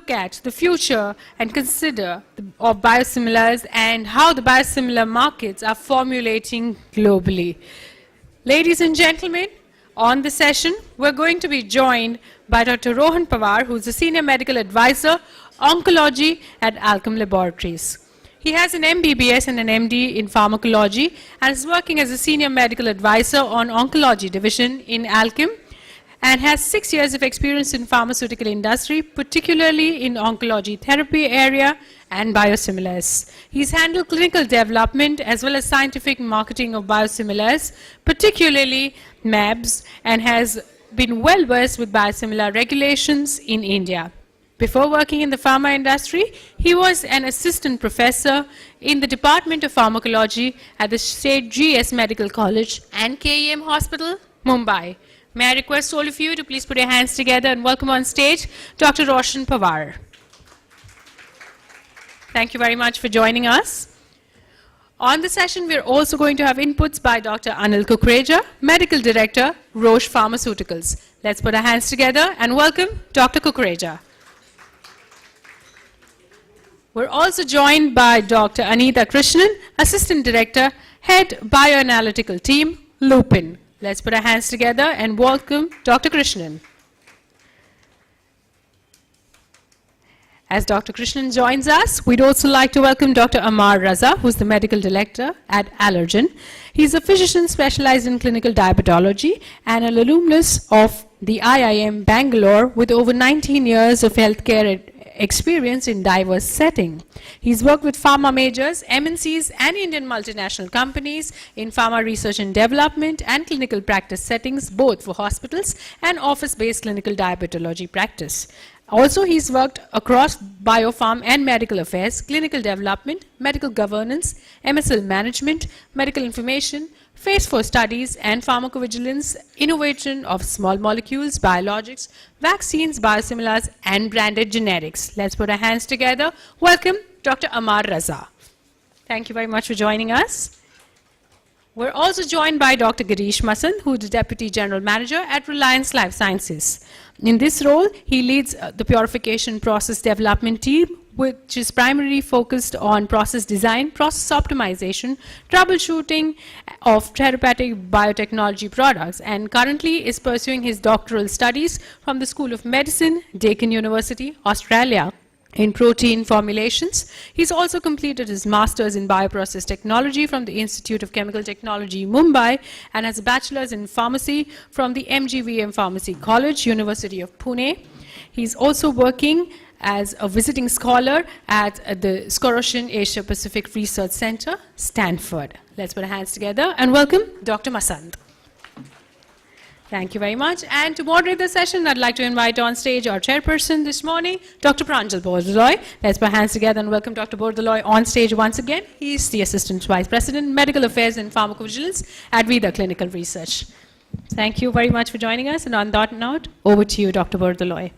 look at the future and consider of biosimilars and how the biosimilar markets are formulating globally. Ladies and gentlemen, on the session, we're going to be joined by Dr. Rohan Pawar, who's a Senior Medical Advisor, Oncology at Alkem Laboratories. He has an MBBS and an MD in Pharmacology and is working as a Senior Medical Advisor on Oncology Division in Alkem and has 6 years of experience in pharmaceutical industry, particularly in oncology therapy area and biosimilars. He's handled clinical development as well as scientific marketing of biosimilars, particularly MABs, and has been well versed with biosimilar regulations in India. Before working in the pharma industry, he was an assistant professor in the Department of Pharmacology at the State GS Medical College and KEM Hospital, Mumbai. May I request all of you to please put your hands together and welcome on stage Dr. ROSHAN Pawar. Thank you very much for joining us. On the session, we're also going to have inputs by Dr. Anil KUKREJA, Medical Director, Roche Pharmaceuticals. Let's put our hands together and welcome Dr. KUKREJA. We're also joined by Dr. ANITA KRISHNAN, Assistant Director, Head Bioanalytical Team, Lupin. Let's put our hands together and welcome Dr. KRISHNAN. As Dr. KRISHNAN joins us, we'd also like to welcome Dr. AMMAR, who's the Medical Director at Allergan. He's a physician specialized in clinical diabetology and an alumnus of the IIM Bangalore with over 19 years of healthcare experience in diverse setting. He's worked with pharma majors, MNCs, and Indian multinational companies in pharma research and development and clinical practice settings, both for hospitals and office-based clinical diabetology practice. Also, he's worked across biopharm and medical affairs, clinical development, medical governance, MSL management, medical information, phase 4 studies, and pharmacovigilance, innovation of small molecules, biologics, vaccines, biosimilars, and branded generics. Let's put our hands together. Welcome, Dr. AMMAR. Thank you very much for joining us. We're also joined by Dr. GIRISH, who is the Deputy General Manager at Reliance Life Sciences. In this role, he leads the purification process development team, which is primarily focused on process design, process optimization, troubleshooting of therapeutic biotechnology products, and currently is pursuing his doctoral studies from the School of Medicine, Deakin University, Australia, in protein formulations. He's also completed his master's in bioprocess technology from the Institute of Chemical Technology, Mumbai, and has a bachelor's in pharmacy from the MGVM Pharmacy College, University of Pune. He's also working as a visiting scholar at the ROSHAN Asia Pacific Research Center, Stanford. Let's put our hands together and welcome Dr. MASAND. Thank you very much. And to moderate the session, I'd like to invite on stage our chairperson this morning, Dr. PRANJAL BORDOLOI. Let's put our hands together and welcome Dr. BORDOLOI on stage once again. He's the Assistant Vice President, Medical Affairs and Pharmacovigilance at Veeda Clinical Research. Thank you very much for joining us. And on that note, over to you, Dr. BORDOLOI.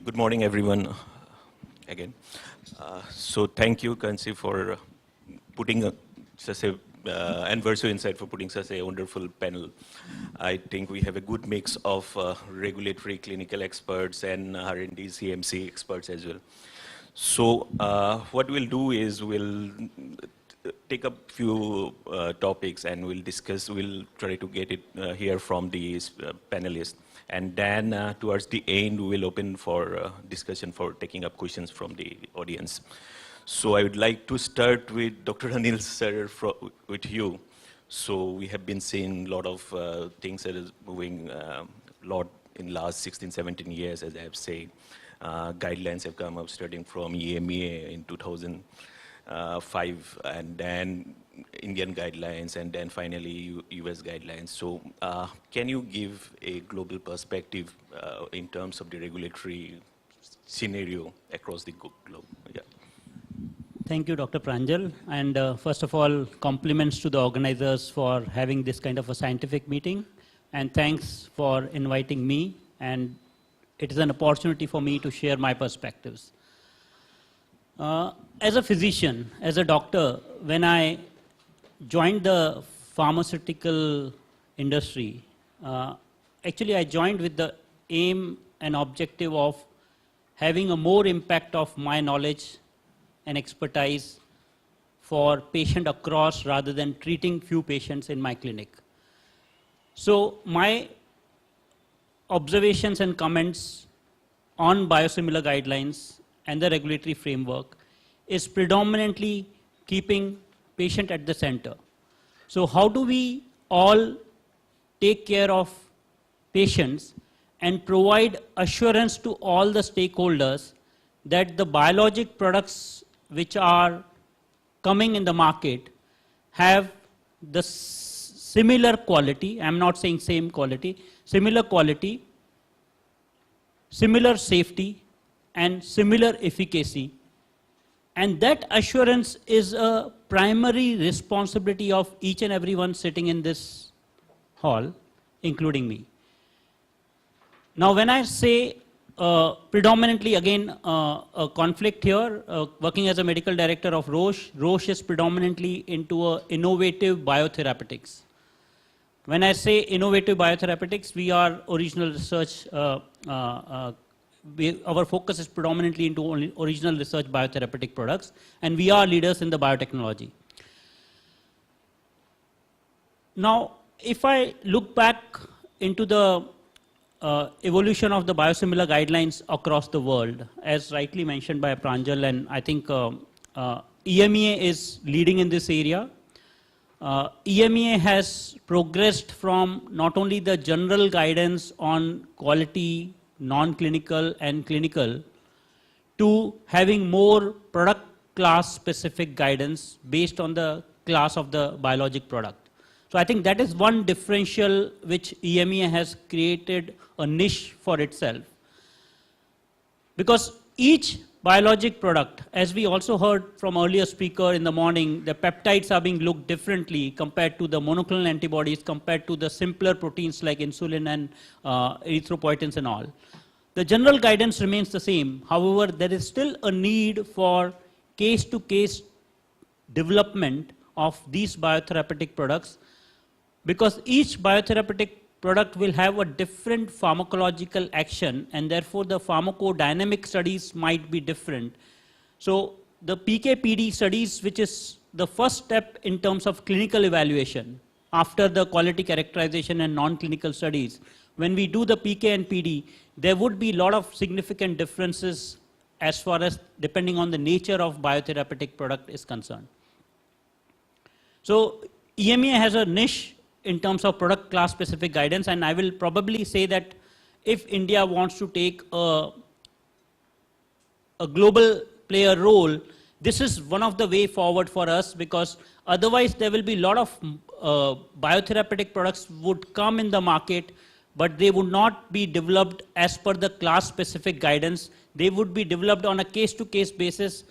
Good morning, everyone, again. So thank you, Kansi, for putting such a and Verso Insight for putting such a wonderful panel. I think we have a good mix of regulatory clinical experts and R&D CMC experts as well. So what we'll do is we'll take up few topics and we'll discuss, we'll try to get it hear from the panelists. And then towards the end, we will open for discussion for taking up questions from the audience. So I would like to start with Dr. Anil sir, with you. So we have been seeing a lot of things that is moving a lot in last 16, 17 years, as I have said. Guidelines have come up starting from EMEA in 2005, and then Indian guidelines, and then finally US guidelines. So can you give a global perspective in terms of the regulatory scenario across the globe? Yeah. Thank you, Dr. Pranjal. And first of all, compliments to the organizers for having this kind of a scientific meeting. And thanks for inviting me. And it is an opportunity for me to share my perspectives. As a physician, as a doctor, when I joined the pharmaceutical industry, actually I joined with the aim and objective of having a more impact of my knowledge and expertise for patient across rather than treating few patients in my clinic. So my observations and comments on biosimilar guidelines and the regulatory framework is predominantly keeping patient at the center. So how do we all take care of patients and provide assurance to all the stakeholders that the biologic products which are coming in the market have the similar quality, I'm not saying same quality, similar quality, similar safety, and similar efficacy. And that assurance is a primary responsibility of each and everyone sitting in this hall, including me. Now, when I say predominantly, again, a conflict here, working as a medical director of Roche, Roche is predominantly into innovative biotherapeutics. When I say innovative biotherapeutics, we are original research, our focus is predominantly into original research biotherapeutic products, and we are leaders in the biotechnology. Now, if I look back into the evolution of the biosimilar guidelines across the world, as rightly mentioned by Pranjal, and I think EMEA is leading in this area. EMEA has progressed from not only the general guidance on quality, non-clinical and clinical, to having more product class specific guidance based on the class of the biologic product. So I think that is one differential which EMEA has created a niche for itself. Because each biologic product, as we also heard from earlier speaker in the morning, the peptides are being looked differently compared to the monoclonal antibodies, compared to the simpler proteins like insulin and erythropoietins and all. The general guidance remains the same. However, there is still a need for case-to-case development of these biotherapeutic products, because each biotherapeutic product will have a different pharmacological action, and therefore the pharmacodynamic studies might be different. So the PK/PD studies, which is the first step in terms of clinical evaluation after the quality characterization and non-clinical studies, when we do the PK and PD, there would be a lot of significant differences as far as depending on the nature of biotherapeutic product is concerned. So EMEA has a niche in terms of product class specific guidance, and I will probably say that if India wants to take a global player role, this is one of the way forward for us, because otherwise there will be a lot of biotherapeutic products would come in the market, but they would not be developed as per the class specific guidance. They would be developed on a case-to-case basis,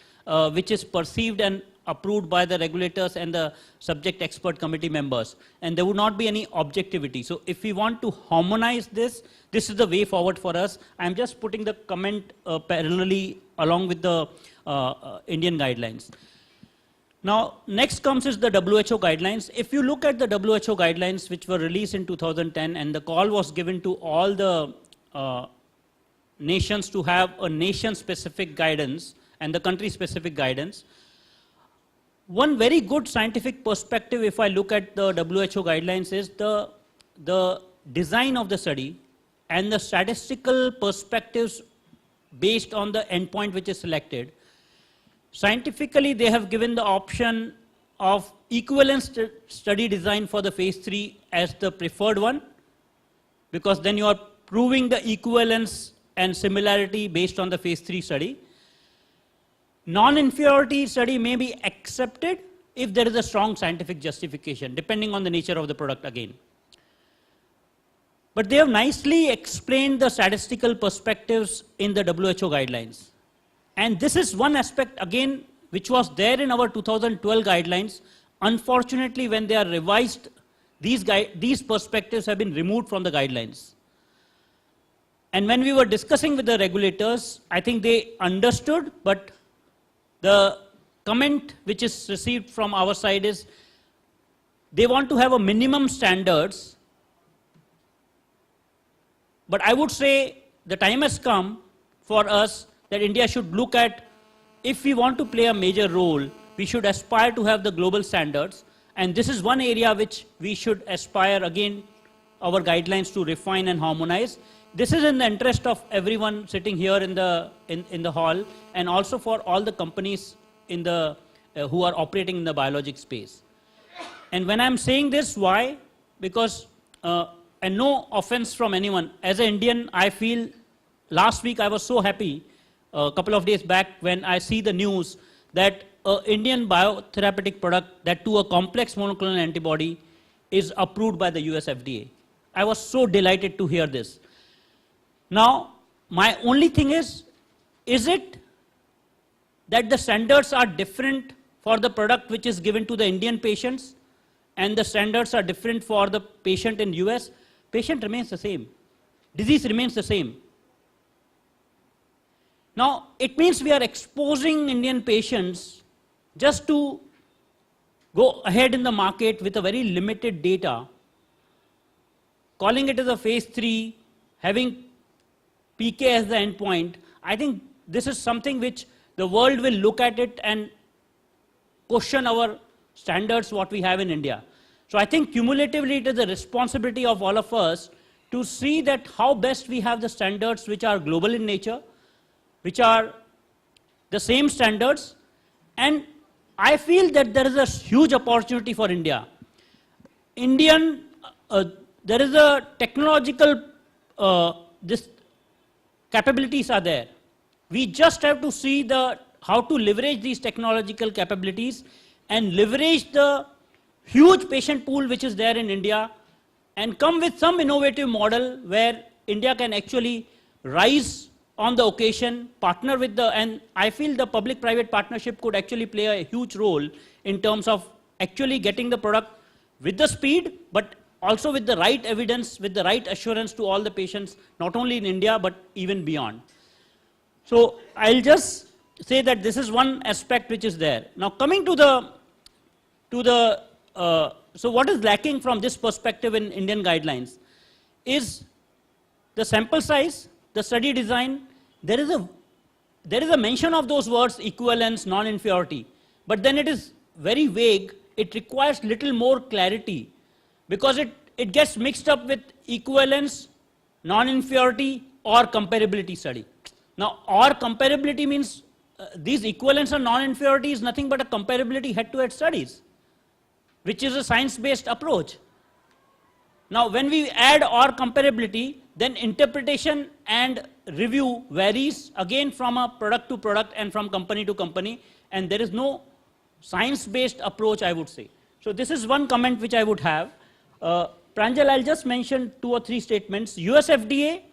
which is perceived and approved by the regulators and the subject expert committee members. And there would not be any objectivity. So if we want to harmonize this, this is the way forward for us. I'm just putting the comment parallelly along with the Indian guidelines. Now, next comes is the WHO guidelines. If you look at the WHO guidelines, which were released in 2010, and the call was given to all the nations to have a nation-specific guidance and the country-specific guidance. One very good scientific perspective, if I look at the WHO guidelines, is the design of the study and the statistical perspectives based on the endpoint which is selected. Scientifically, they have given the option of equivalence study design for the phase 3 as the preferred one, because then you are proving the equivalence and similarity based on the phase 3 study. Non-inferiority study may be accepted if there is a strong scientific justification, depending on the nature of the product again. But they have nicely explained the statistical perspectives in the WHO guidelines. And this is one aspect, again, which was there in our 2012 guidelines. Unfortunately, when they are revised, these perspectives have been removed from the guidelines. And when we were discussing with the regulators, I think they understood, but the comment which is received from our side is they want to have a minimum standards, But I would say the time has come for us that India should look at, if we want to play a major role, we should aspire to have the global standards. And this is one area which we should aspire, again, our guidelines to refine and harmonize. This is in the interest of everyone sitting here in the hall, and also for all the companies in the, who are operating in the biologic space. And when I'm saying this, why? Because, and no offense from anyone, as an Indian, I feel, last week I was so happy, a couple of days back, when I see the news that an Indian biotherapeutic product, that to a complex monoclonal antibody, is approved by the US FDA. I was so delighted to hear this. Now, my only thing is it that the standards are different for the product which is given to the Indian patients, and the standards are different for the patient in US? Patient remains the same. Disease remains the same. Now, it means we are exposing Indian patients just to go ahead in the market with a very limited data, calling it as a phase 3, having PK as the endpoint. I think this is something which the world will look at it and question our standards, what we have in India. So I think cumulatively it is the responsibility of all of us to see that how best we have the standards which are global in nature, which are the same standards. And I feel that there is a huge opportunity for India. There is a technological, this capabilities are there. We just have to see how to leverage these technological capabilities and leverage the huge patient pool which is there in India, and come with some innovative model where India can actually rise on the occasion, partner with and I feel the public-private partnership could actually play a huge role in terms of actually getting the product with the speed, but also with the right evidence, with the right assurance to all the patients, not only in India, but even beyond. So I'll just say that this is one aspect which is there. Now coming to so what is lacking from this perspective in Indian guidelines is the sample size, the study design. There is a mention of those words, equivalence, non-inferiority, but then it is very vague. It requires little more clarity, because it gets mixed up with equivalence, non-inferiority, or comparability study. Now, or comparability means these equivalence and non-inferiority is nothing but a comparability head-to-head studies, which is a science-based approach. Now, when we add or comparability, then interpretation and review varies again from a product to product and from company to company, and there is no science-based approach, I would say. So this is one comment which I would have. Pranjal, I'll just mention 2 or 3 statements. US FDA,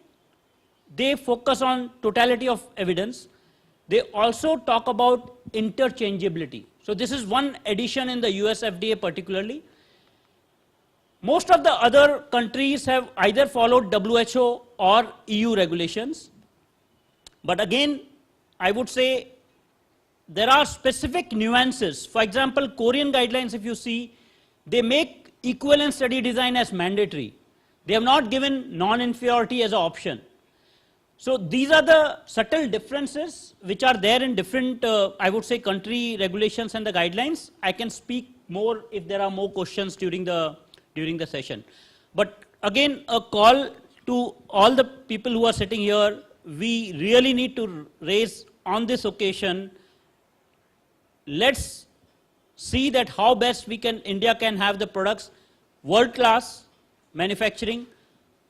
they focus on totality of evidence. They also talk about interchangeability. So this is one addition in the US FDA particularly. Most of the other countries have either followed WHO or EU regulations. But again, I would say there are specific nuances. For example, Korean guidelines, if you see, they make equivalent study design as mandatory. They have not given non-inferiority as an option. So these are the subtle differences which are there in different, I would say, country regulations and the guidelines. I can speak more if there are more questions during the session. But again, a call to all the people who are sitting here, we really need to raise on this occasion, let's see that how best India can have the products, world-class manufacturing,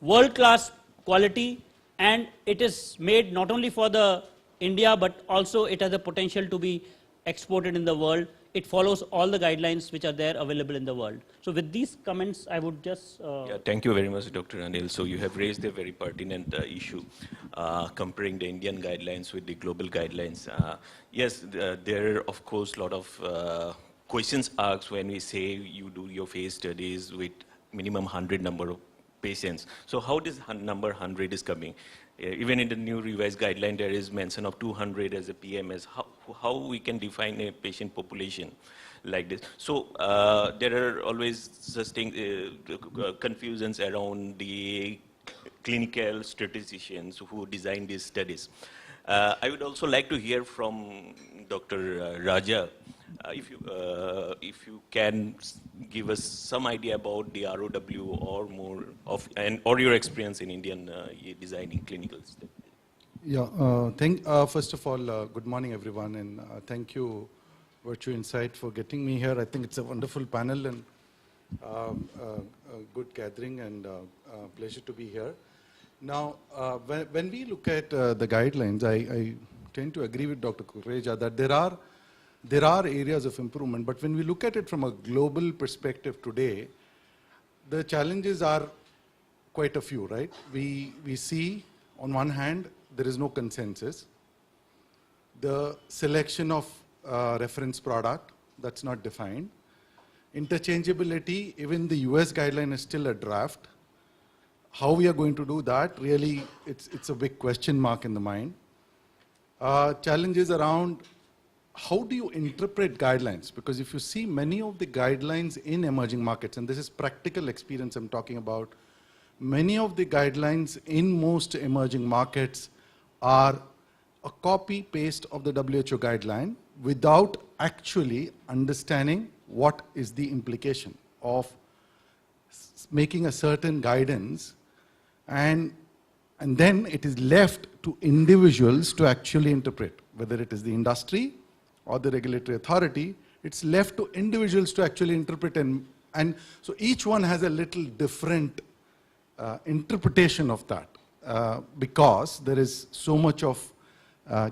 world-class quality, and it is made not only for the India, but also it has the potential to be exported in the world. It follows all the guidelines which are there available in the world. So with these comments, I would just... Yeah, thank you very much, Dr. Anil. So you have raised a very pertinent issue, comparing the Indian guidelines with the global guidelines. Yes, there are, of course, a lot of questions asked when we say you do your phase studies with minimum 100 number of patients. So how this number 100 is coming? Even in the new revised guideline, there is mention of 200 as a PMS. How we can define a patient population like this? So there are always such things, confusions around the clinical statisticians who design these studies. I would also like to hear from Dr. Raja, if you can give us some idea about the ROW or more of, or your experience in Indian designing clinical studies. Yeah, first of all, good morning everyone, and thank you Virtue Insight for getting me here. I think it's a wonderful panel and a good gathering, and pleasure to be here. Now, when we look at the guidelines, I tend to agree with Dr. KUKREJA that there are areas of improvement, but when we look at it from a global perspective today, the challenges are quite a few, right? We see, on one hand, there is no consensus. The selection of reference product, that's not defined. Interchangeability, even the US guideline is still a draft. How we are going to do that, really, it's a big question mark in the mind. Challenges around how do you interpret guidelines? Because if you see many of the guidelines in emerging markets, and this is practical experience I'm talking about, many of the guidelines in most emerging markets are a copy-paste of the WHO guideline without actually understanding what is the implication of making a certain guidance, and then it is left to individuals to actually interpret, whether it is the industry or the regulatory authority. It's left to individuals to actually interpret, and so each one has a little different interpretation of that because there is so much of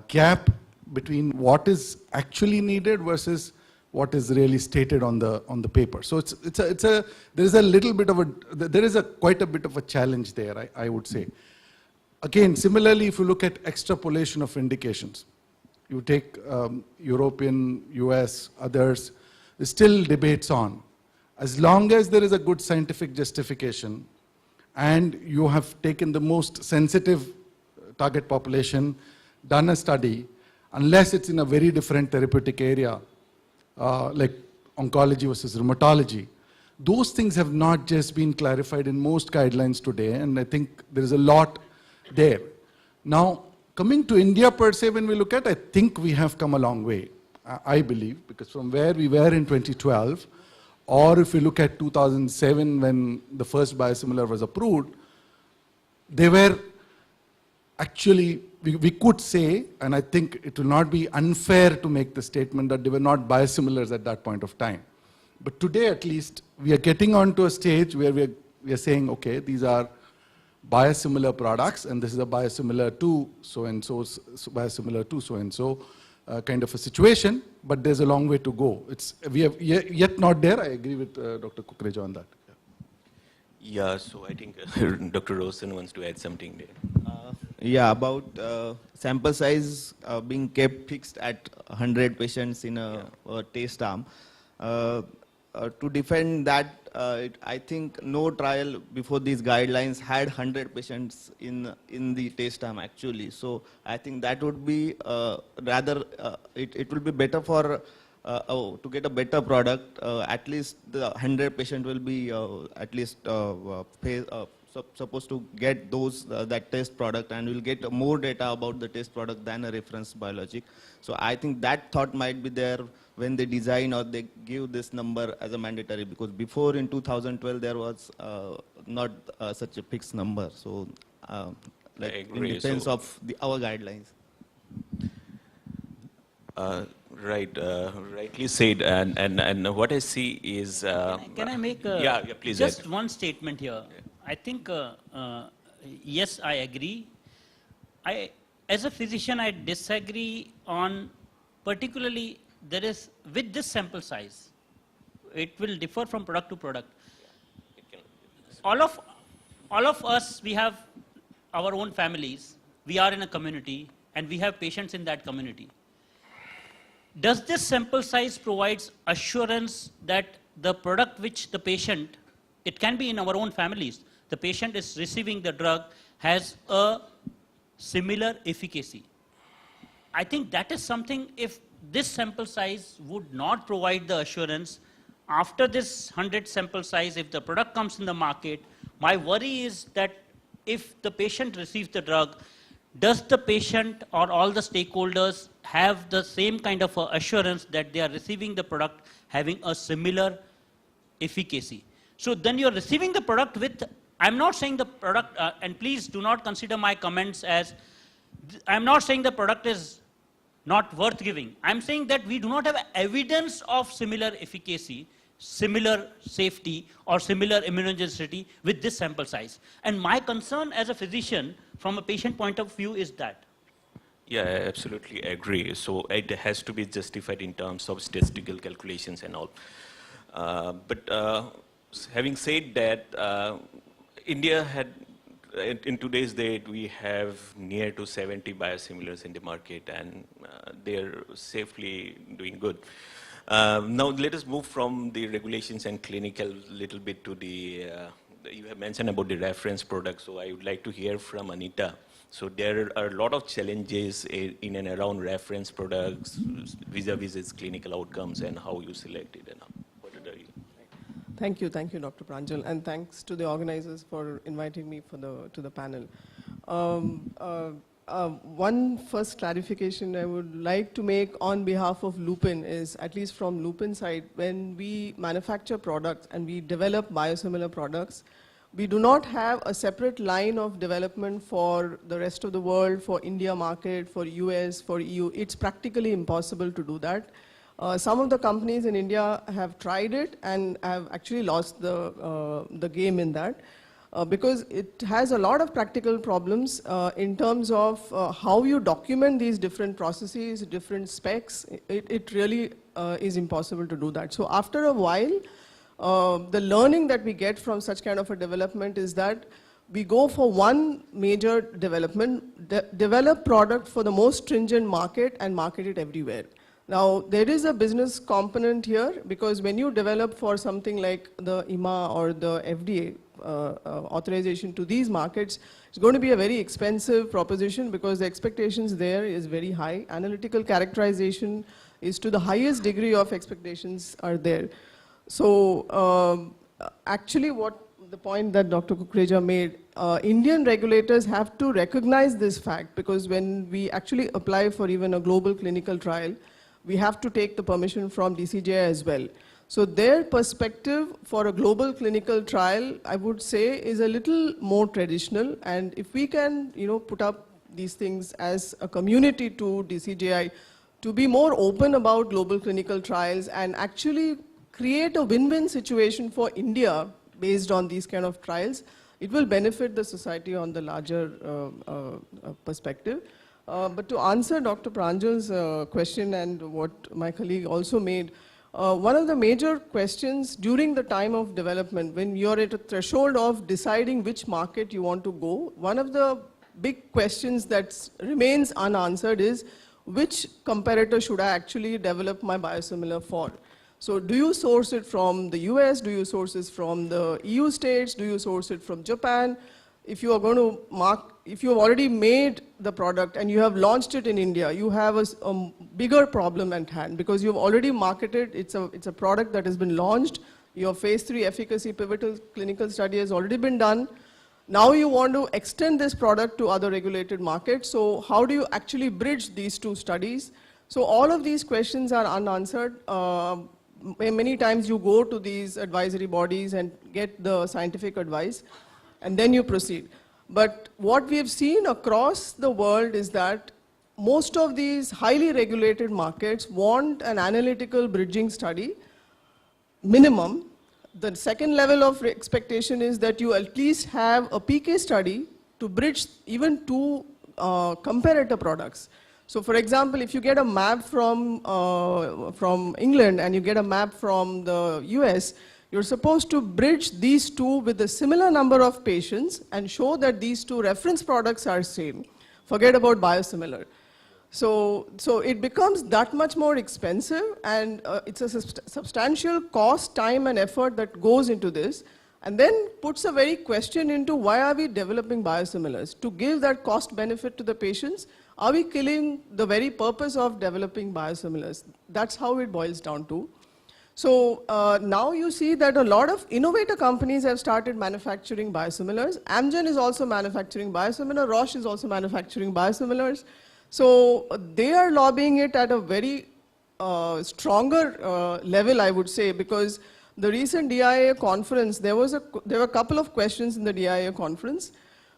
gap between what is actually needed versus what is really stated on the paper. So there is quite a bit of a challenge there, I would say. Again, similarly, if you look at extrapolation of indications, you take European, US, others, there's still debates on. As long as there is a good scientific justification and you have taken the most sensitive target population, done a study, unless it's in a very different therapeutic area, like oncology versus rheumatology, those things have not just been clarified in most guidelines today, and I think there is a lot there. Now, coming to India per se, when we look at, I think we have come a long way, I believe, because from where we were in 2012, or if we look at 2007 when the first biosimilar was approved, they were actually, we could say, and I think it will not be unfair to make the statement that they were not biosimilars at that point of time. But today at least, we are getting onto a stage where we are saying, okay, these are biosimilar products, and this is a biosimilar to so-and-so, biosimilar to so-and-so kind of a situation, but there's a long way to go. We have yet not there. I agree with Dr. KUKREJA on that. Yeah, so I think Dr. ROSHAN wants to add something there. Yeah, about sample size being kept fixed at 100 patients in a test arm. To defend that, I think no trial before these guidelines had 100 patients in the test arm actually. So I think that would be rather, it will be better for to get a better product. At least the 100 patient will be at least supposed to get those that test product, and will get more data about the test product than a reference biologic. So I think that thought might be there when they design or they give this number as a mandatory, because before in 2012 there was not such a fixed number. So like in defense of our guidelines. Right, rightly said, and what I see is... Can I make please just add. one statement here? I think, yes, I agree. As a physician, I disagree on, particularly, there is, with this sample size, it will differ from product to product. All of us, we have our own families, we are in a community, and we have patients in that community. Does this sample size provides assurance that the product which the patient, it can be in our own families, the patient is receiving the drug, has a similar efficacy? I think that is something, if this sample size would not provide the assurance, after this 100 sample size, if the product comes in the market, my worry is that if the patient receives the drug, does the patient or all the stakeholders have the same kind of assurance that they are receiving the product having a similar efficacy? So then you're receiving the product with, I'm not saying the product, and please do not consider my comments as, I'm not saying the product is not worth giving. I'm saying that we do not have evidence of similar efficacy, similar safety, or similar immunogenicity with this sample size. And my concern as a physician, from a patient point of view, is that. Yeah, I absolutely agree. So it has to be justified in terms of statistical calculations and all. But having said that, India had, in today's date, we have near to 70 biosimilars in the market, and they're safely doing good. Now let us move from the regulations and clinical little bit to the, you have mentioned about the reference product, so I would like to hear from ANITA. So there are a lot of challenges in and around reference products, vis-a-vis its clinical outcomes and how you select it and what are you? Thank you, Dr. Pranjal, and thanks to the organizers for inviting me to the panel. One first clarification I would like to make on behalf of Lupin is, at least from Lupin's side, when we manufacture products and we develop biosimilar products, we do not have a separate line of development for the rest of the world, for India market, for US, for EU. It's practically impossible to do that. Some of the companies in India have tried it and have actually lost the game in that. Because it has a lot of practical problems in terms of how you document these different processes, different specs. It really is impossible to do that. So after a while, the learning that we get from such kind of a development is that we go for one major development, develop product for the most stringent market and market it everywhere. Now, there is a business component here, because when you develop for something like the AMMAR or the FDA authorization to these markets, it's going to be a very expensive proposition because the expectations there is very high. Analytical characterization is to the highest degree of expectations are there. So actually what the point that Dr. KUKREJA made, Indian regulators have to recognize this fact, because when we actually apply for even a global clinical trial, we have to take the permission from DCGI as well. So their perspective for a global clinical trial, I would say, is a little more traditional. And if we can, put up these things as a community to DCGI to be more open about global clinical trials and actually create a win-win situation for India based on these kind of trials, it will benefit the society on the larger perspective. But to answer Dr. Pranjal's question and what my colleague also made, one of the major questions during the time of development, when you're at a threshold of deciding which market you want to go, one of the big questions that remains unanswered is, which comparator should I actually develop my biosimilar for? So do you source it from the US? Do you source it from the EU states? Do you source it from Japan? If you are going to if you have already made the product and you have launched it in India, you have a bigger problem at hand, because you've already marketed, it's a product that has been launched, your phase 3 efficacy pivotal clinical study has already been done. Now you want to extend this product to other regulated markets, so how do you actually bridge these two studies? So all of these questions are unanswered. Many times you go to these advisory bodies and get the scientific advice, and then you proceed. But what we have seen across the world is that most of these highly regulated markets want an analytical bridging study, minimum. The second level of expectation is that you at least have a PK study to bridge even two comparator products. So for example, if you get a map from England and you get a map from the US, you're supposed to bridge these two with a similar number of patients and show that these two reference products are same. Forget about biosimilar. So it becomes that much more expensive, and it's a substantial cost, time and effort that goes into this, and then puts a very question into why are we developing biosimilars? To give that cost benefit to the patients? Are we killing the very purpose of developing biosimilars? That's how it boils down to. So now you see that a lot of innovator companies have started manufacturing biosimilars. Amgen is also manufacturing biosimilar. Roche is also manufacturing biosimilars. So they are lobbying it at a very stronger level, I would say, because the recent DIA conference, there were a couple of questions in the DIA conference.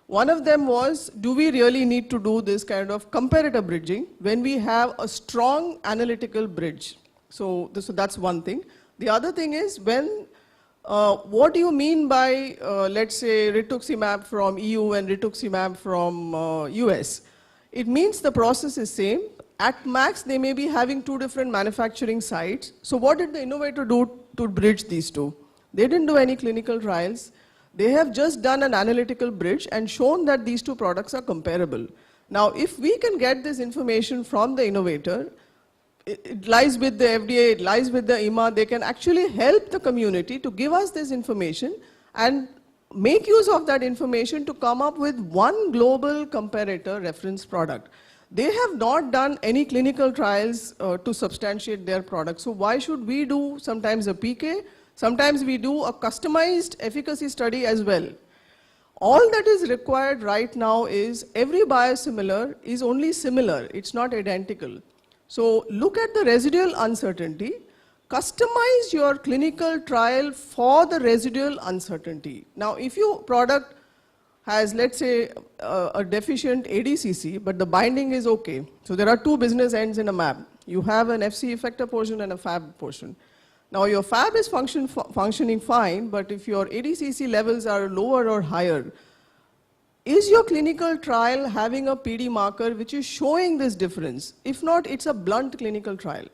One of them was, do we really need to do this kind of comparator bridging when we have a strong analytical bridge? So that's one thing. The other thing is, what do you mean by, let's say, rituximab from EU and rituximab from US? It means the process is same. At max, they may be having two different manufacturing sites. So what did the innovator do to bridge these two? They didn't do any clinical trials. They have just done an analytical bridge and shown that these two products are comparable. Now, if we can get this information from the innovator, it lies with the FDA, it lies with the AMMAR, they can actually help the community to give us this information and make use of that information to come up with one global comparator reference product. They have not done any clinical trials to substantiate their product. So why should we do sometimes a PK? Sometimes we do a customized efficacy study as well. All that is required right now is every biosimilar is only similar. It's not identical. So look at the residual uncertainty. Customize your clinical trial for the residual uncertainty. Now, if your product has, let's say, a deficient ADCC, but the binding is okay. So there are two business ends in a map. You have an FC effector portion and a FAB portion. Now your FAB is functioning fine, but if your ADCC levels are lower or higher, is your clinical trial having a PD marker which is showing this difference? If not, it's a blunt clinical trial.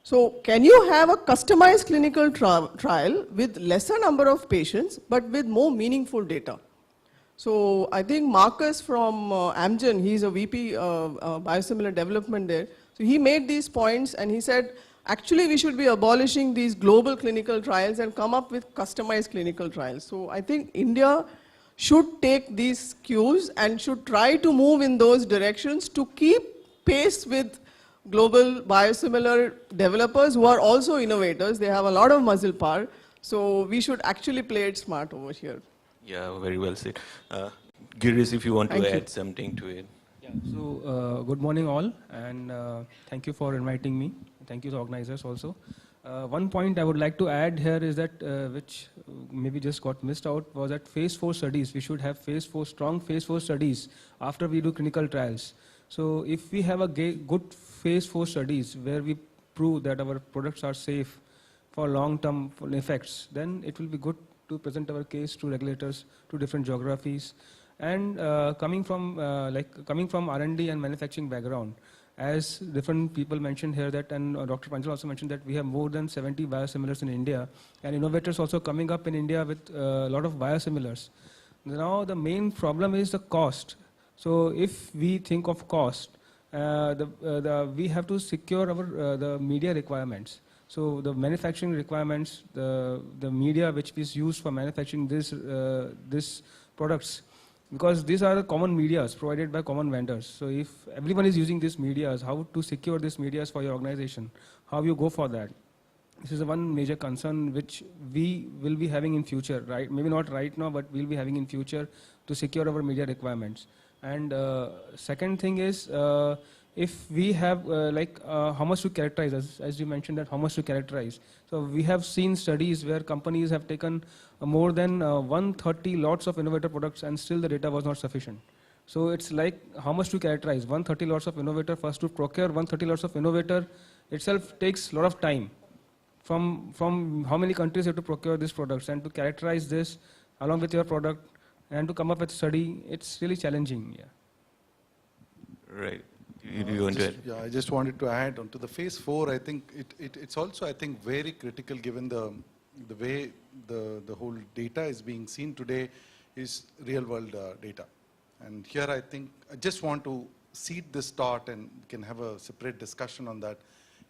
So can you have a customized clinical trial with lesser number of patients, but with more meaningful data? So I think Marcus from Amgen, he's a VP biosimilar development there. So he made these points and he said, actually we should be abolishing these global clinical trials and come up with customized clinical trials. So I think India should take these cues and should try to move in those directions to keep pace with global biosimilar developers who are also innovators. They have a lot of muscle power. So we should actually play it smart over here. Yeah, very well said. Girish, if you want Thank to you. add something to it. Yeah, so good morning all, and thank you for inviting me. Thank you to the organizers also. One point I would like to add here is that, which maybe just got missed out, was that phase 4 studies. We should have strong phase 4 studies after we do clinical trials. So if we have a good phase 4 studies where we prove that our products are safe for long-term effects, then it will be good to present our case to regulators, to different geographies. And coming from R&D and manufacturing background, as different people mentioned here that, and Dr. PRANJAL also mentioned that we have more than 70 biosimilars in India, and innovators also coming up in India with a lot of biosimilars. Now the main problem is the cost. So if we think of cost, we have to secure our the media requirements. So the manufacturing requirements, the media which is used for manufacturing this products, because these are the common medias provided by common vendors. So if everyone is using these medias, how to secure these medias for your organization? How you go for that? This is one major concern which we will be having in future, right? Maybe not right now, but we'll be having in future to secure our media requirements. And second thing is, if we have how much to characterize, as you mentioned that how much to characterize. So we have seen studies where companies have taken more than 130 lots of innovator products and still the data was not sufficient. So it's like how much to characterize. 130 lots of innovator, first to procure 130 lots of innovator itself takes a lot of time. From how many countries you have to procure these products and to characterize this along with your product and to come up with study, it's really challenging. Yeah. Right. You want to add? Yeah, I just wanted to add on to the phase 4. I think it's also, I think, very critical given the way the whole data is being seen today is real world data. And here I think I just want to seed this thought and can have a separate discussion on that,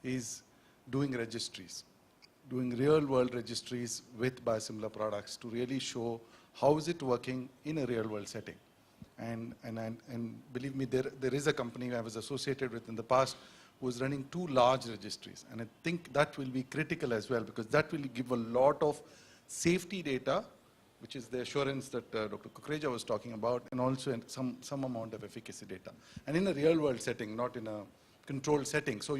is doing registries, doing real world registries with biosimilar products to really show how is it working in a real world setting. And believe me, there is a company I was associated with in the past was running 2 large registries. And I think that will be critical as well, because that will give a lot of safety data, which is the assurance that Dr. KUKREJA was talking about, and also in some amount of efficacy data. And in a real-world setting, not in a controlled setting. So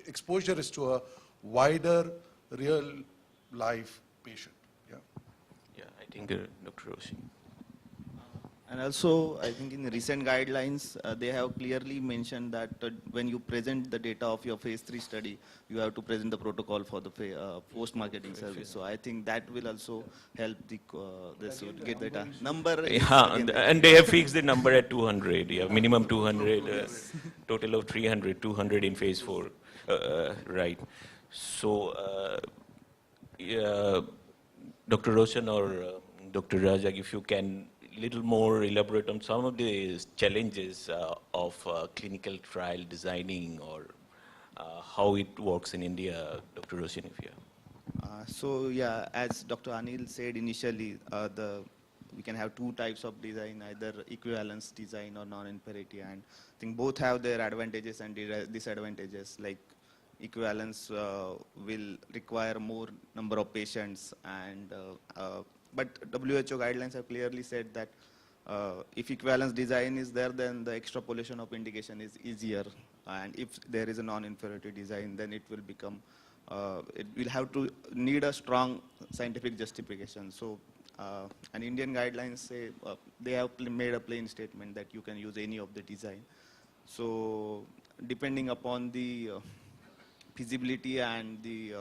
exposure is to a wider, real-life patient. Yeah. Yeah, I think Dr. Roshi. And also, I think in the recent guidelines, they have clearly mentioned that when you present the data of your phase 3 study, you have to present the protocol for the post-marketing service. So I think that will also help this to get data. Number. Yeah, and they have fixed the number at 200. Yeah, minimum 200, total of 300, 200 in phase 4. Right. So, Dr. Roshan or Dr. Rajak, if you can little more elaborate on some of the challenges of clinical trial designing, or how it works in India, Dr. Roshan, if you So yeah, as Dr. Anil said initially, we can have 2 types of design, either equivalence design or non-inferiority, and I think both have their advantages and disadvantages. Like equivalence will require more number of patients, and but WHO guidelines have clearly said that if equivalence design is there, then the extrapolation of indication is easier, and if there is a non-inferiority design, then it will become, it will have to need a strong scientific justification. So, and Indian guidelines say, they have made a plain statement that you can use any of the design. So, depending upon the feasibility and the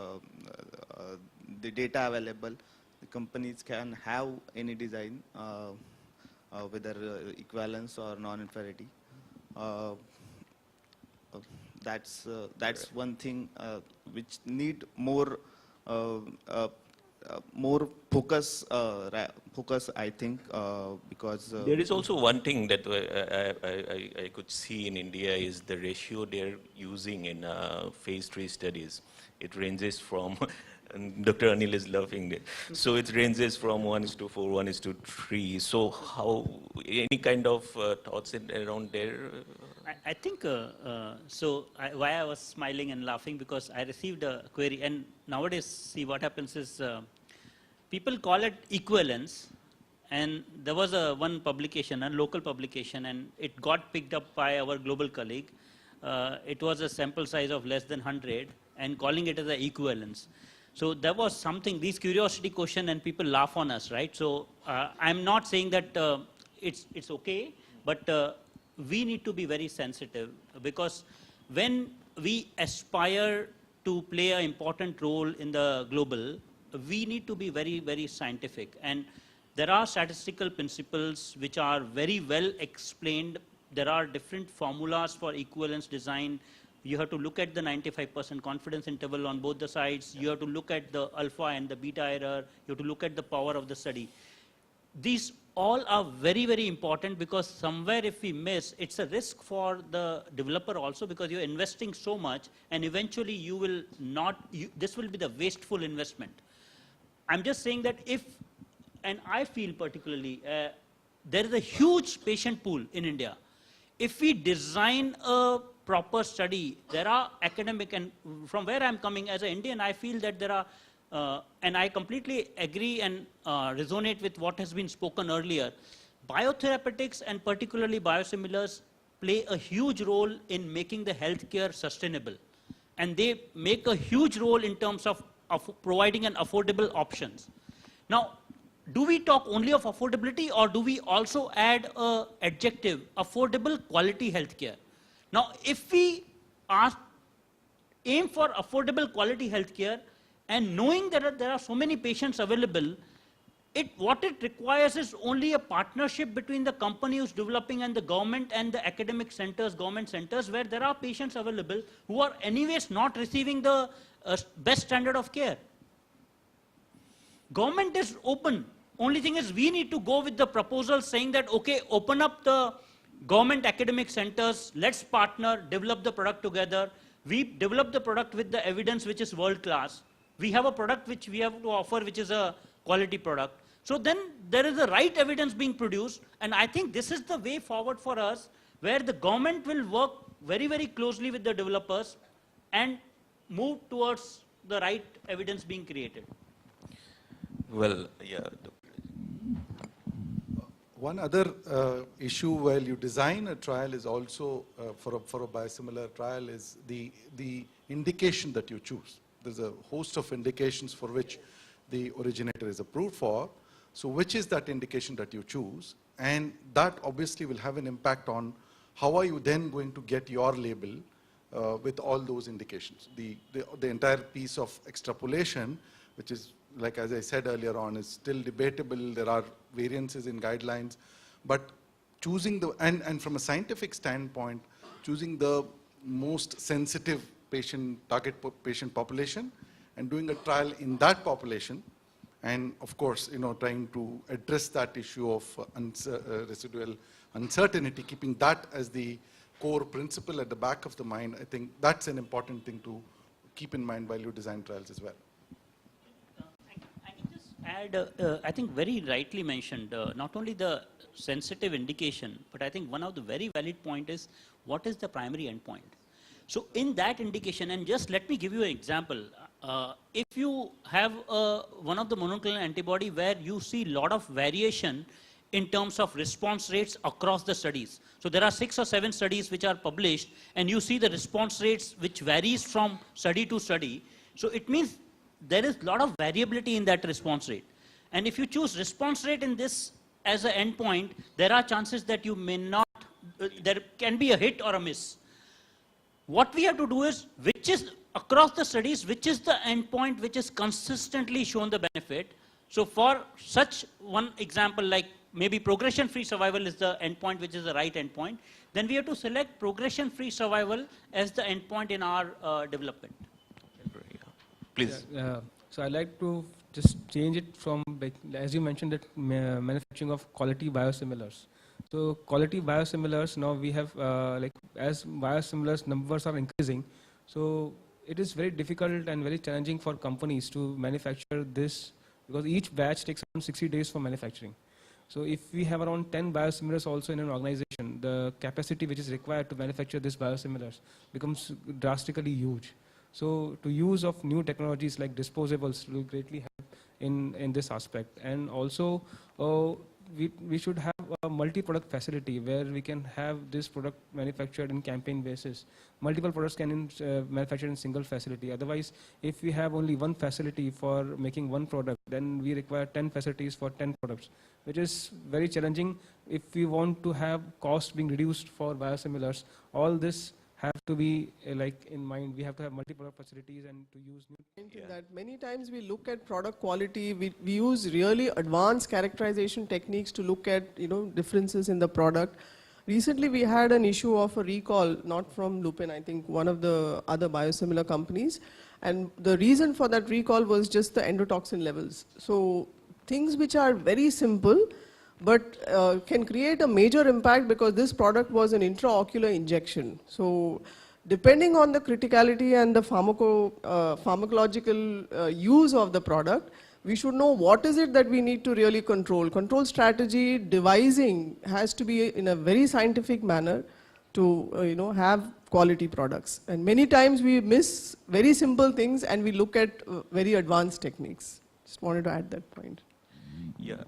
data available, the companies can have any design, whether equivalence or non-inferiority. That's one thing which need more focus, I think, because there is also one thing that I could see in India is the ratio they're using in phase 3 studies. It ranges from and Dr. Anil is laughing there. So it ranges from 1:4, 1:3. So how, any kind of thoughts around there? I think, why I was smiling and laughing, because I received a query, and nowadays, see what happens is, people call it equivalence, and there was one publication, a local publication, and it got picked up by our global colleague. It was a sample size of less than 100, and calling it as an equivalence. So there was something, these curiosity question, and people laugh on us, right? So I'm not saying that it's okay, but we need to be very sensitive, because when we aspire to play an important role in the global, we need to be very, very scientific. And there are statistical principles which are very well explained. There are different formulas for equivalence design. You have to look at the 95% confidence interval on both the sides. You have to look at the alpha and the beta error. You have to look at the power of the study. These all are very, very important, because somewhere if we miss, it's a risk for the developer also, because you're investing so much, and eventually you will not, this will be the wasteful investment. I'm just saying that if, and I feel particularly, there is a huge patient pool in India. If we design a proper study, there are academic, and from where I'm coming as an Indian, I feel that there are, and I completely agree and resonate with what has been spoken earlier. Biotherapeutics and particularly biosimilars play a huge role in making the healthcare sustainable. And they make a huge role in terms of providing an affordable options. Now, do we talk only of affordability, or do we also add an adjective, affordable quality healthcare? Now, if we aim for affordable quality healthcare, and knowing that there are so many patients available, what it requires is only a partnership between the company who's developing and the government and the academic centers, government centers, where there are patients available who are anyways not receiving the best standard of care. Government is open. Only thing is, we need to go with the proposal saying that, okay, open up the government academic centers, let's partner, develop the product together. We develop the product with the evidence which is world class. We have a product which we have to offer, which is a quality product. So then there is the right evidence being produced, and I think this is the way forward for us, where the government will work very, very closely with the developers and move towards the right evidence being created? Well, yeah. One other issue while you design a trial is also, for a biosimilar trial, is the indication that you choose. There's a host of indications for which the originator is approved for. So which is that indication that you choose? And that obviously will have an impact on how are you then going to get your label with all those indications. The entire piece of extrapolation, which is, like as I said earlier on, is still debatable. There are variances in guidelines, but choosing and from a scientific standpoint, choosing the most sensitive target patient population and doing a trial in that population, and of course, trying to address that issue of residual uncertainty, keeping that as the core principle at the back of the mind. I think that's an important thing to keep in mind while you design trials as well. I can just add, I think very rightly mentioned, not only the sensitive indication, but I think one of the very valid point is what is the primary endpoint. So in that indication, and just let me give you an example. If you have one of the monoclonal antibody where you see a lot of variation in terms of response rates across the studies. So there are 6 or 7 studies which are published, and you see the response rates which varies from study to study. So it means there is a lot of variability in that response rate. And if you choose response rate in this as an endpoint, there are chances that you may not, there can be a hit or a miss. What we have to do is, which is across the studies, which is the endpoint which is consistently shown the benefit. So for such one example, like maybe progression-free survival is the endpoint which is the right endpoint, then we have to select progression-free survival as the endpoint in our development. Please. So I'd like to just change it from, as you mentioned, that manufacturing of quality biosimilars. So quality biosimilars, now we have, as biosimilars numbers are increasing, so it is very difficult and very challenging for companies to manufacture this, because each batch takes around 60 days for manufacturing. So if we have around 10 biosimilars also in an organization, the capacity which is required to manufacture these biosimilars becomes drastically huge. So to use of new technologies like disposables will greatly help in this aspect. And also we should have a multi-product facility where we can have this product manufactured in campaign basis. Multiple products can be manufactured in single facility. Otherwise, if we have only one facility for making one product, then we require 10 facilities for 10 products, which is very challenging. If we want to have cost being reduced for biosimilars, all this have to be in mind. We have to have multiple facilities and to use new. That many times we look at product quality, we use really advanced characterization techniques to look at differences in the product. Recently we had an issue of a recall, not from Lupin, I think one of the other biosimilar companies, and the reason for that recall was just the endotoxin levels. So things which are very simple but can create a major impact, because this product was an intraocular injection. So depending on the criticality and the pharmacological use of the product, we should know what is it that we need to really control. Control strategy, devising has to be in a very scientific manner to have quality products. And many times we miss very simple things and we look at very advanced techniques. Just wanted to add that point. Yeah,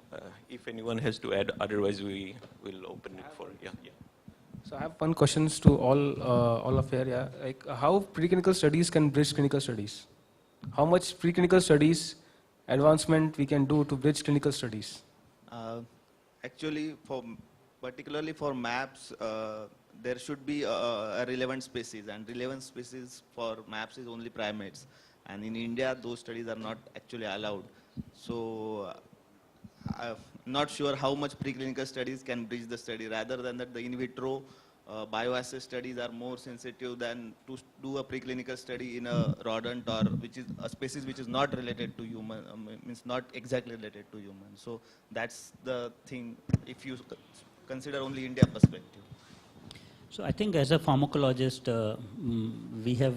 if anyone has to add, otherwise we will open it for, yeah. So I have one question to all of here. Yeah, like how preclinical studies can bridge clinical studies? How much preclinical studies advancement we can do to bridge clinical studies? Actually, particularly for MAPS, there should be a relevant species, and relevant species for MAPS is only primates. And in India, those studies are not actually allowed. So I'm not sure how much preclinical studies can bridge the study. Rather than that, the in vitro bioassay studies are more sensitive than to do a preclinical study in a rodent, or which is a species which is not related to human, means not exactly related to human. So that's the thing if you consider only India perspective. So I think as a pharmacologist, we have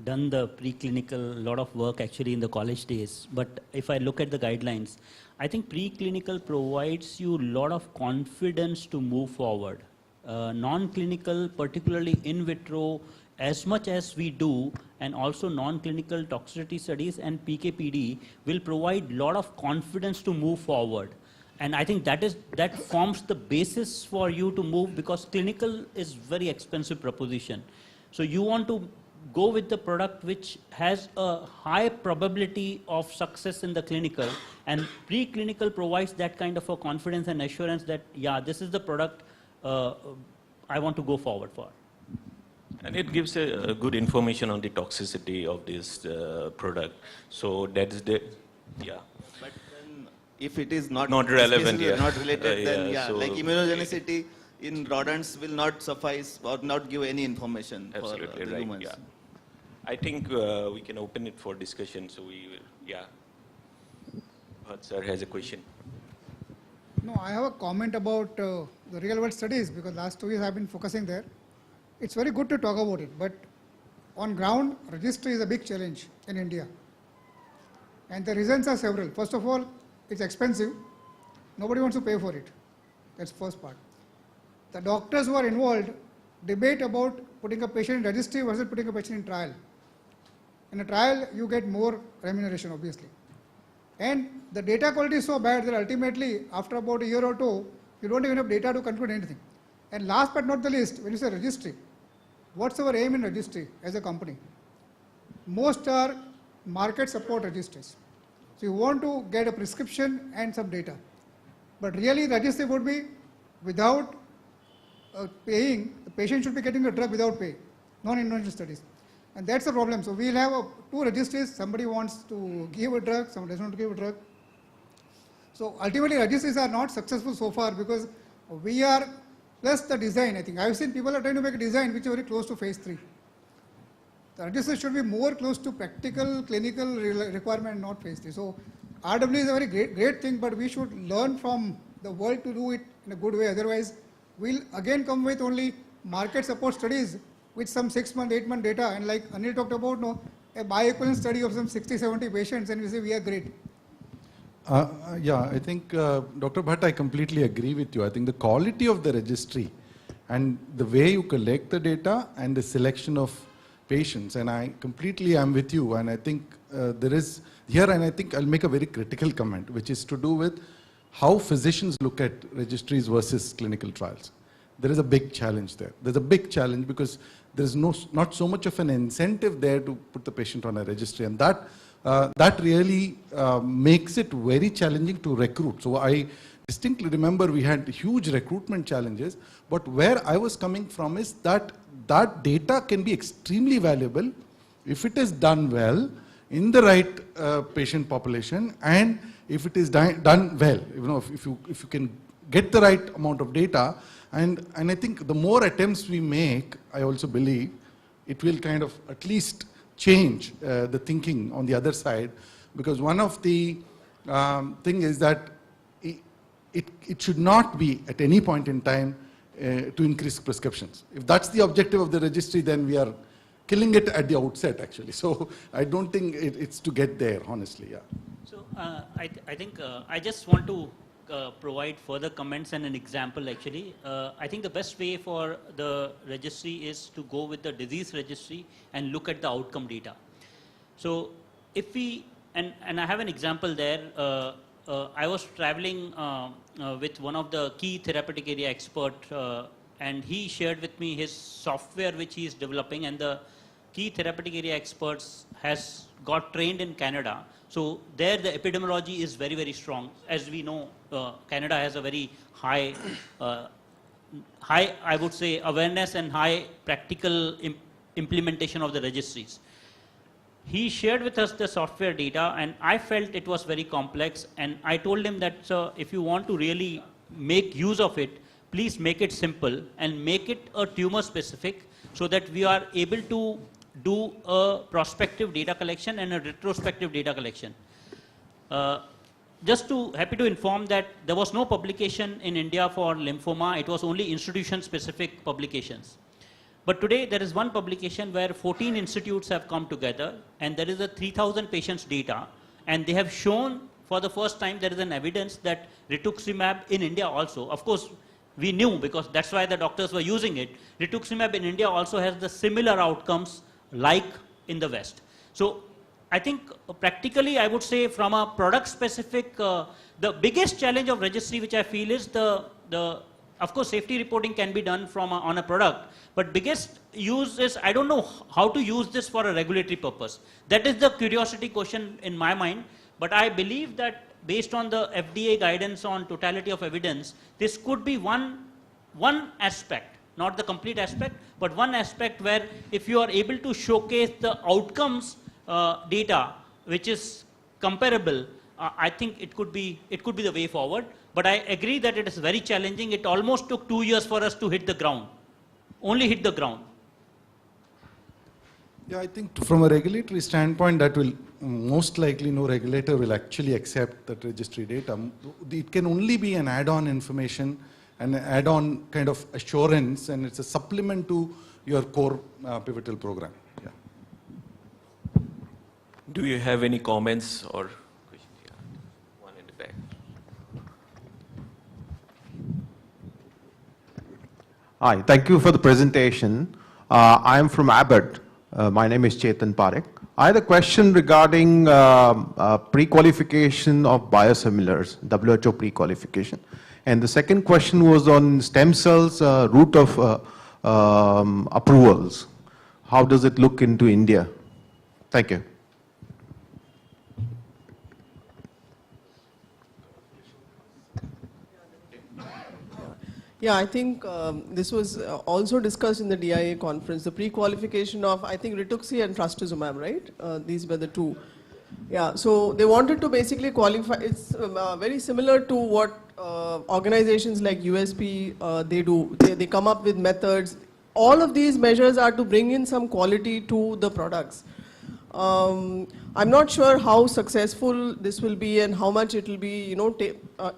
done the preclinical lot of work actually in the college days. But if I look at the guidelines, I think preclinical provides you a lot of confidence to move forward. non-clinical, particularly in vitro, as much as we do, and also non-clinical toxicity studies and PK/PD will provide lot of confidence to move forward. And I think that forms the basis for you to move, because clinical is very expensive proposition. So you want to go with the product which has a high probability of success in the clinical, and preclinical provides that kind of a confidence and assurance that, yeah, this is the product I want to go forward for. And it gives a good information on the toxicity of this product. So that's the, yeah. But then if it is not relevant, specific, not related, then yeah, so like immunogenicity in rodents will not suffice or not give any information absolutely for the right, humans. yeah. I think we can open it for discussion. So we will, yeah. Bhatt sir has a question. No, I have a comment about the real world studies, because last 2 years I've been focusing there. It's very good to talk about it, but on ground, registry is a big challenge in India. And the reasons are several. First of all, it's expensive. Nobody wants to pay for it. That's the first part. The doctors who are involved debate about putting a patient in registry versus putting a patient in trial. In a trial, you get more remuneration, obviously. And the data quality is so bad that ultimately, after about a year or two, you don't even have data to conclude anything. And last but not the least, when you say registry, what's our aim in registry as a company? Most are market support registries. So you want to get a prescription and some data. But really, registry would be without paying. The patient should be getting a drug without pay, non-interventional studies. And that's the problem. So we'll have two registries. Somebody wants to give a drug, somebody doesn't want to give a drug. So ultimately, registries are not successful so far, because we are, plus the design, I think. I've seen people are trying to make a design which is very close to phase 3. The registry should be more close to practical, clinical requirement, not phase 3. So RW is a very great thing, but we should learn from the world to do it in a good way. Otherwise, we'll again come with only market support studies with some 6-month, 8-month data. And like Anil talked about, no, a bioequivalent study of some 60, 70 patients, and we say we are great. Yeah, I think, Dr. Bhatt, I completely agree with you. I think the quality of the registry and the way you collect the data and the selection of patients, and I completely am with you. And I think there is here, and I think I'll make a very critical comment, which is to do with how physicians look at registries versus clinical trials. There is a big challenge there. There's a big challenge because there's not so much of an incentive there to put the patient on a registry, and that really makes it very challenging to recruit. So I distinctly remember we had huge recruitment challenges, but where I was coming from is that data can be extremely valuable if it is done well in the right patient population, and if it is done well, if you can get the right amount of data, and I think the more attempts we make, I also believe it will kind of at least change the thinking on the other side, because one of the thing is that it should not be at any point in time to increase prescriptions. If that's the objective of the registry, then we are killing it at the outset, actually. So I don't think it's to get there, honestly. Yeah. So I think I just want to provide further comments and an example, actually. I think the best way for the registry is to go with the disease registry and look at the outcome data. So if we, and I have an example there, I was traveling with one of the key therapeutic area expert, and he shared with me his software which he is developing, and the key therapeutic area experts has got trained in Canada. So there the epidemiology is very, very strong. As we know, Canada has a very high, I would say, awareness and high practical implementation of the registries. He shared with us the software data, and I felt it was very complex, and I told him that, sir, if you want to really make use of it, please make it simple and make it a tumor specific, so that we are able to do a prospective data collection and a retrospective data collection. Just happy to inform that there was no publication in India for lymphoma. It was only institution specific publications. But today there is one publication where 14 institutes have come together, and there is a 3,000 patients data, and they have shown for the first time there is an evidence that rituximab in India also, of course we knew, because that's why the doctors were using it, rituximab in India also has the similar outcomes like in the West. So I think practically I would say from a product specific, the biggest challenge of registry which I feel is of course safety reporting can be done on a product, but biggest use is I don't know how to use this for a regulatory purpose. That is the curiosity question in my mind, but I believe that based on the FDA guidance on totality of evidence, this could be one aspect, not the complete aspect, but one aspect where if you are able to showcase the outcomes data which is comparable, I think it could be the way forward. But I agree that it is very challenging. It almost took 2 years for us to hit the ground, only hit the ground. Yeah, I think from a regulatory standpoint, that will most likely no regulator will actually accept that registry data. It can only be an add-on information, an add-on kind of assurance, and it's a supplement to your core pivotal program. Yeah. Do you have any comments or questions? Yeah. One in the back. Hi, thank you for the presentation. I am from Abbott. My name is Chetan Parekh. I had a question regarding pre-qualification of biosimilars, WHO pre-qualification. And the second question was on stem cells route of approvals. How does it look into India? Thank you. Yeah, I think this was also discussed in the DIA conference, the pre-qualification of, I think, Rituxi and trastuzumab, right? These were the two. Yeah, so they wanted to basically qualify. It's very similar to what organizations like USP, they do. They come up with methods. All of these measures are to bring in some quality to the products. I'm not sure how successful this will be and how much it will be,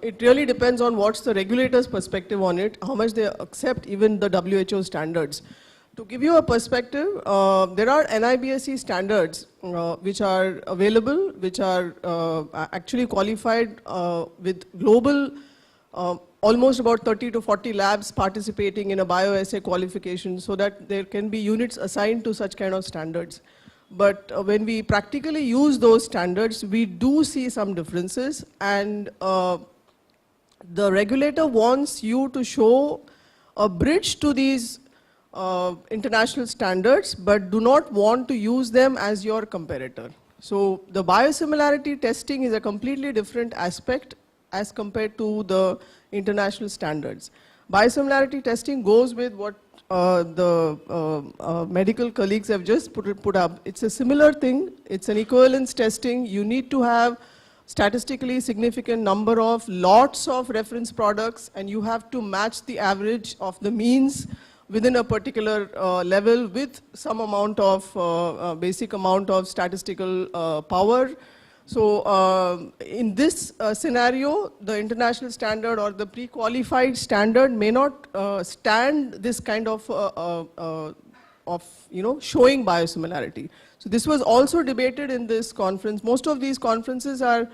it really depends on what's the regulator's perspective on it, how much they accept even the WHO standards. To give you a perspective, there are NIBSE standards which are available, which are actually qualified with global, almost about 30 to 40 labs participating in a bioassay qualification, so that there can be units assigned to such kind of standards. But when we practically use those standards, we do see some differences, and the regulator wants you to show a bridge to these international standards, but do not want to use them as your comparator. So the biosimilarity testing is a completely different aspect as compared to the international standards. Biosimilarity testing goes with what the medical colleagues have just put up. It's a similar thing. It's an equivalence testing. You need to have statistically significant number of lots of reference products, and you have to match the average of the means within a particular level with some amount of basic amount of statistical power. So in this scenario, the international standard or the pre-qualified standard may not stand this kind of showing biosimilarity. So this was also debated in this conference. Most of these conferences are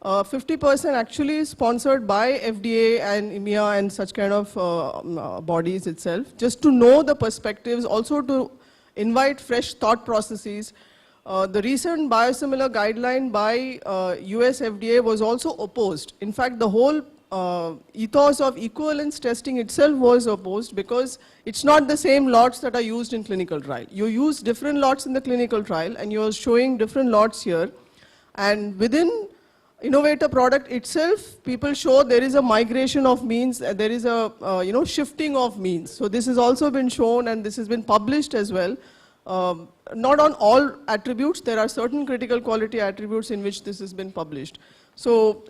50% actually sponsored by FDA and EMEA and such kind of bodies itself, just to know the perspectives, also to invite fresh thought processes. The recent biosimilar guideline by US FDA was also opposed. In fact, the whole ethos of equivalence testing itself was opposed, because it's not the same lots that are used in clinical trial. You use different lots in the clinical trial, and you're showing different lots here. And within innovator product itself, people show there is a migration of means, there is a shifting of means. So this has also been shown, and this has been published as well. Not on all attributes, there are certain critical quality attributes in which this has been published. So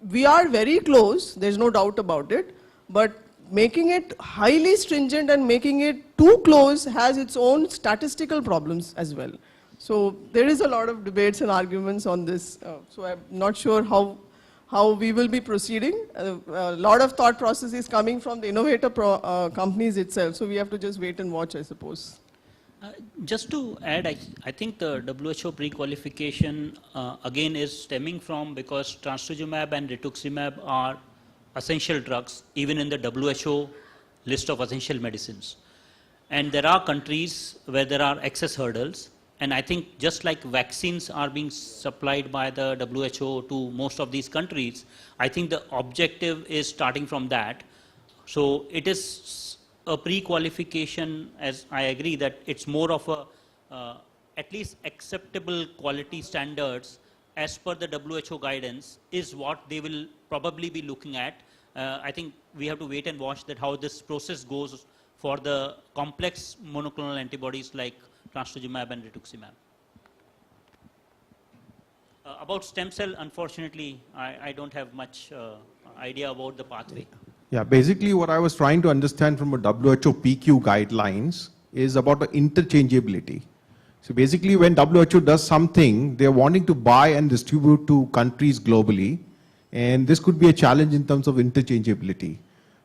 we are very close, there's no doubt about it, but making it highly stringent and making it too close has its own statistical problems as well. So there is a lot of debates and arguments on this, so I'm not sure how we will be proceeding. A lot of thought processes coming from the innovator companies itself, so we have to just wait and watch, I suppose. Just to add, I think the WHO pre-qualification again is stemming from because trastuzumab and rituximab are essential drugs, even in the WHO list of essential medicines. And there are countries where there are excess hurdles. And I think just like vaccines are being supplied by the WHO to most of these countries, I think the objective is starting from that. So it is a pre-qualification, as I agree that it's more of a at least acceptable quality standards as per the WHO guidance is what they will probably be looking at. I think we have to wait and watch that how this process goes for the complex monoclonal antibodies like trastuzumab and rituximab. About stem cell, unfortunately, I don't have much idea about the pathway. Yeah, basically what I was trying to understand from a WHO PQ guidelines is about the interchangeability. So basically when WHO does something, they're wanting to buy and distribute to countries globally, and this could be a challenge in terms of interchangeability.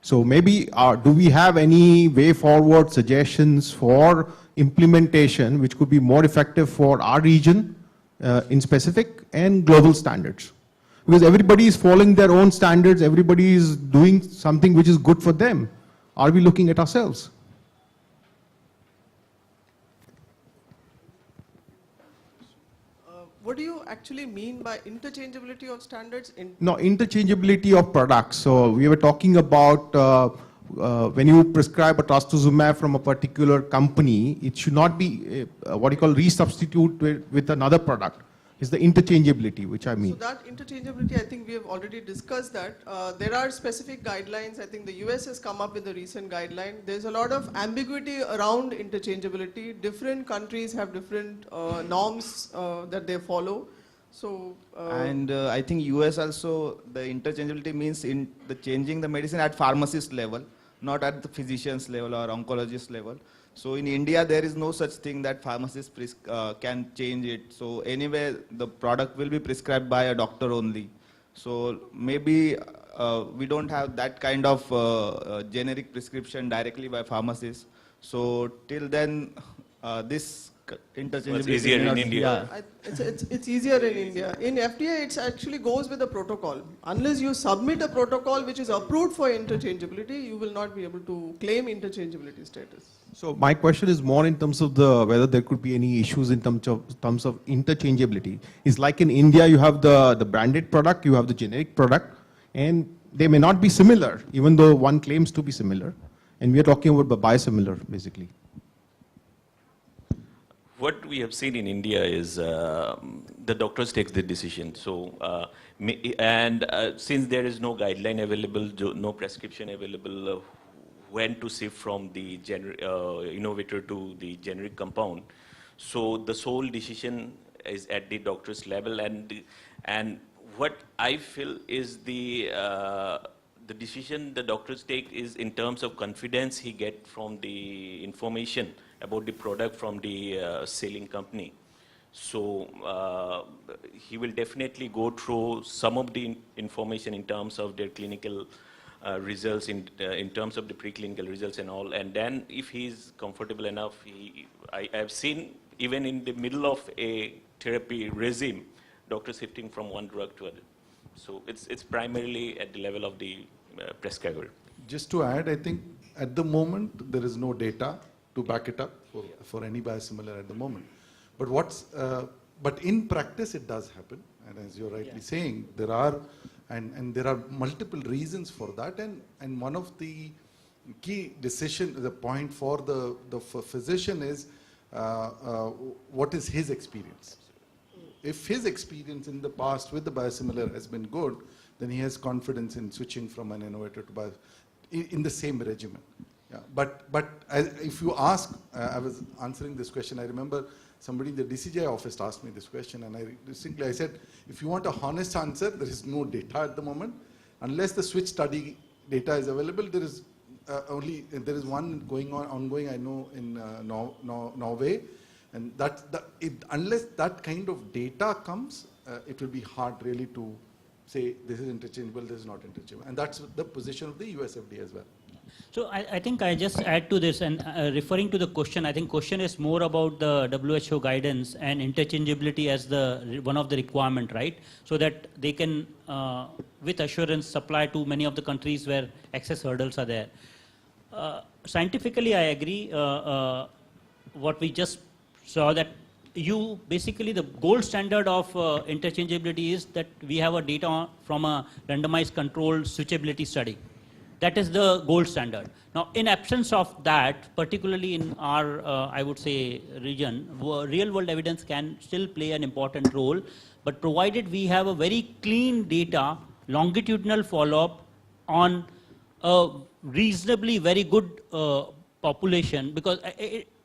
So maybe do we have any way forward suggestions for implementation which could be more effective for our region in specific and global standards? Because everybody is following their own standards, everybody is doing something which is good for them. Are we looking at ourselves? What do you actually mean by interchangeability of standards? No, interchangeability of products. So we were talking about when you prescribe a trastuzumab from a particular company, it should not be what you call resubstitute with another product. It's the interchangeability which I mean. So that interchangeability, I think we have already discussed that. There are specific guidelines. I think the US has come up with a recent guideline. There's a lot of ambiguity around interchangeability. Different countries have different norms that they follow. So and I think US also, the interchangeability means in the changing the medicine at pharmacist level, not at the physician's level or oncologist level. So in India, there is no such thing that pharmacists can change it. So anyway, the product will be prescribed by a doctor only. So maybe we don't have that kind of generic prescription directly by pharmacists. So till then, this interchangeability. It's easier in India. Yeah. It's easier in India. In FDA, it actually goes with the protocol. Unless you submit a protocol which is approved for interchangeability, you will not be able to claim interchangeability status. So my question is more in terms of whether there could be any issues in terms of interchangeability. It's like in India, you have the branded product, you have the generic product, and they may not be similar, even though one claims to be similar. And we are talking about the biosimilar, basically. What we have seen in India is the doctors take the decision. So, since there is no guideline available, no prescription available, when to shift from the innovator to the generic compound, so the sole decision is at the doctor's level. And what I feel is the decision the doctors take is in terms of confidence he get from the information about the product from the selling company. So he will definitely go through some of the information in terms of their clinical results, in terms of the preclinical results and all. And then if he's comfortable enough, I have seen even in the middle of a therapy regime, doctors shifting from one drug to other. So it's primarily at the level of the prescriber. Just to add, I think at the moment there is no data to back it up for any biosimilar at the moment. But but in practice it does happen, and as you're rightly saying, there are there are multiple reasons for that, and one of the key the point for the physician is what is his experience. If his experience in the past with the biosimilar has been good, then he has confidence in switching from an innovator to in the same regimen. Yeah, but if you ask, I was answering this question. I remember somebody in the DCGI office asked me this question, and I said, if you want a honest answer, there is no data at the moment. Unless the switch study data is available, there is there is one ongoing, I know, in Norway, and unless that kind of data comes, it will be hard really to say this is interchangeable, this is not interchangeable, and that's the position of the US FDA as well. So I think I just add to this, and referring to the question, I think question is more about the WHO guidance and interchangeability as one of the requirement, right? So that they can, with assurance, supply to many of the countries where access hurdles are there. Scientifically, I agree. What we just saw that basically the gold standard of interchangeability is that we have a data from a randomized controlled switchability study. That is the gold standard. Now, in absence of that, particularly in our, I would say, region, real world evidence can still play an important role, but provided we have a very clean data, longitudinal follow-up on a reasonably very good population, because,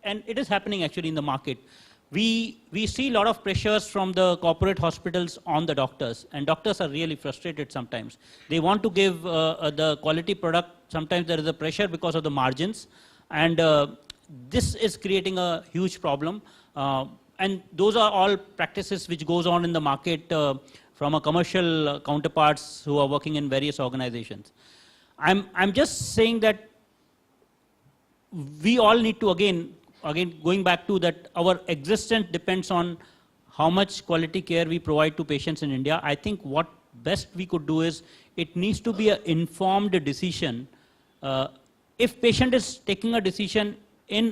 and it is happening actually in the market. We see a lot of pressures from the corporate hospitals on the doctors, and doctors are really frustrated sometimes. They want to give the quality product. Sometimes there is a pressure because of the margins, and this is creating a huge problem. And those are all practices which goes on in the market from a commercial counterparts who are working in various organizations. I'm just saying that we all need to again going back to that, our existence depends on how much quality care we provide to patients in India. I think what best we could do is, it needs to be an informed decision. If patient is taking a decision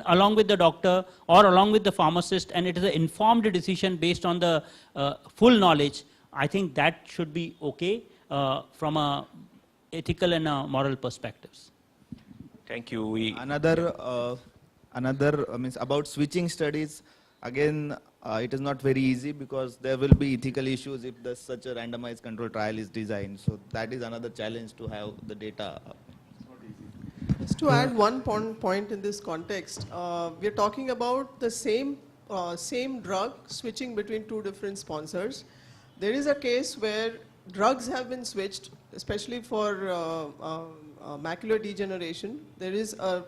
along with the doctor or along with the pharmacist, and it is an informed decision based on the full knowledge, I think that should be okay from a ethical and moral perspectives. Thank you. Another means about switching studies, again, it is not very easy because there will be ethical issues if such a randomized control trial is designed. So that is another challenge to have the data. Just to add one point in this context, we are talking about the same drug switching between two different sponsors. There is a case where drugs have been switched, especially for macular degeneration. There is a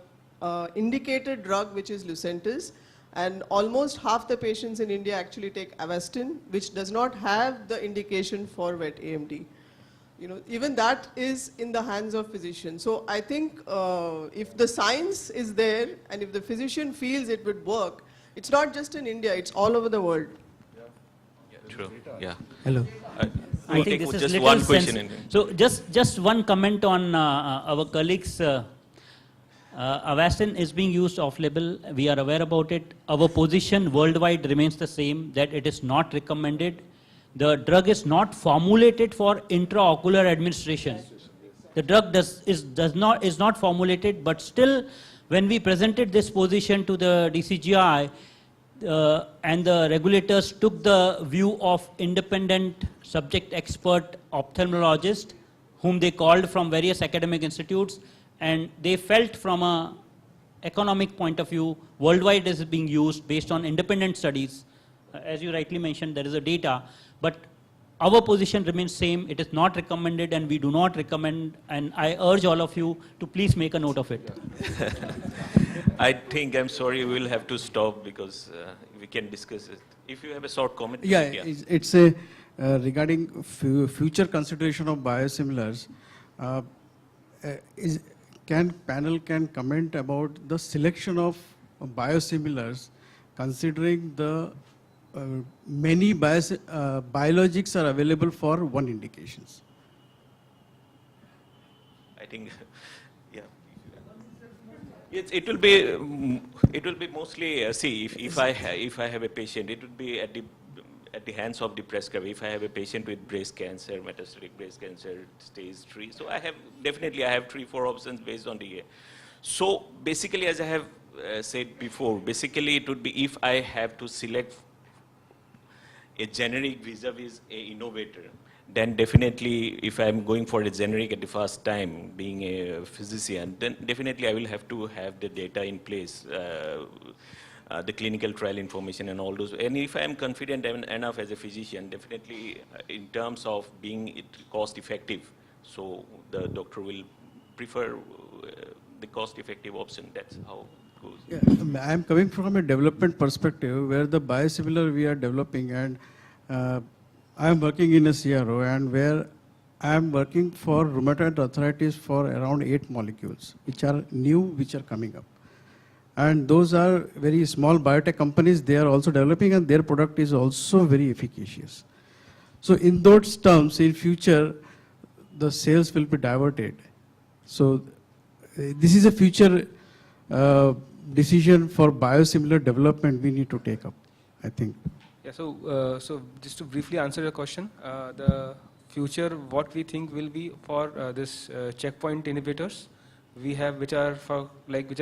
indicated drug which is Lucentis, and almost half the patients in India actually take Avastin, which does not have the indication for wet AMD. You know, even that is in the hands of physicians. So I think if the science is there and if the physician feels it would work, it's not just in India, it's all over the world. Yeah, true. Yeah. Hello. I think this is just one question. So just one comment on our colleagues. Avastin is being used off-label. We are aware about it. Our position worldwide remains the same, that it is not recommended. The drug is not formulated for intraocular administration. The drug is not formulated, but still, when we presented this position to the DCGI, and the regulators took the view of independent subject expert ophthalmologist, whom they called from various academic institutes, and they felt from an economic point of view, worldwide is being used based on independent studies. As you rightly mentioned, there is a data, but our position remains same. It is not recommended, and we do not recommend, and I urge all of you to please make a note of it. I think, I'm sorry, we will have to stop because we can discuss it. If you have a short comment. Yeah, it's regarding future consideration of biosimilars. Panel can comment about the selection of biosimilars, considering the many biologics are available for one indications. I think, yeah. It will be mostly, see, if I have a patient, it would be at the hands of the prescriber. If I have a patient with breast cancer, metastatic breast cancer, stage 3, so I have 3-4 options based on the. So basically, as I have said before, basically it would be if I have to select a generic vis-a-vis a innovator, then definitely if I'm going for a generic at the first time, being a physician, then definitely I will have to have the data in place. The clinical trial information and all those. And if I am confident enough as a physician, definitely in terms of being cost effective, so the doctor will prefer the cost effective option. That's how it goes. Yeah, I am coming from a development perspective where the biosimilar we are developing, and I am working in a CRO, and where I am working for rheumatoid arthritis for around 8 molecules, which are new, which are coming up. And those are very small biotech companies, they are also developing, and their product is also very efficacious. So in those terms, in future, the sales will be diverted. So this is a future decision for biosimilar development we need to take up, I think. Yeah, so just to briefly answer your question, the future, what we think will be for this checkpoint inhibitors, we have which are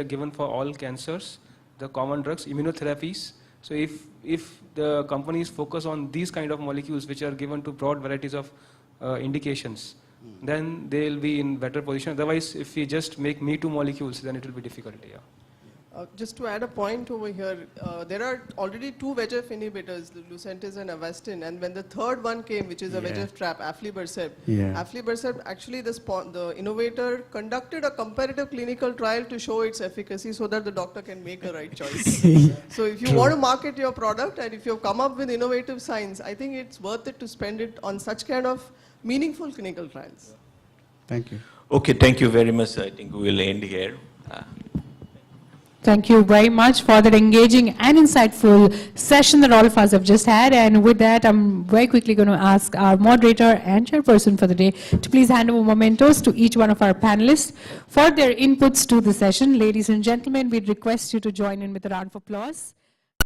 given for all cancers, the common drugs, immunotherapies. So if the companies focus on these kind of molecules which are given to broad varieties of indications, then they will be in better position. Otherwise, if we just make me too molecules, then it will be difficult. Yeah. Just to add a point over here, there are already 2 VEGF inhibitors, the Lucentis and Avastin, and when the third one came, which is a VEGF trap, aflibercept, actually the innovator conducted a comparative clinical trial to show its efficacy so that the doctor can make a right choice. So if you want to market your product and if you have come up with innovative science, I think it's worth it to spend it on such kind of meaningful clinical trials. Thank you. Okay, thank you very much. I think we will end here. Thank you very much for that engaging and insightful session that all of us have just had. And with that, I'm very quickly going to ask our moderator and chairperson for the day to please hand over mementos to each one of our panelists for their inputs to the session. Ladies and gentlemen, we request you to join in with a round of applause.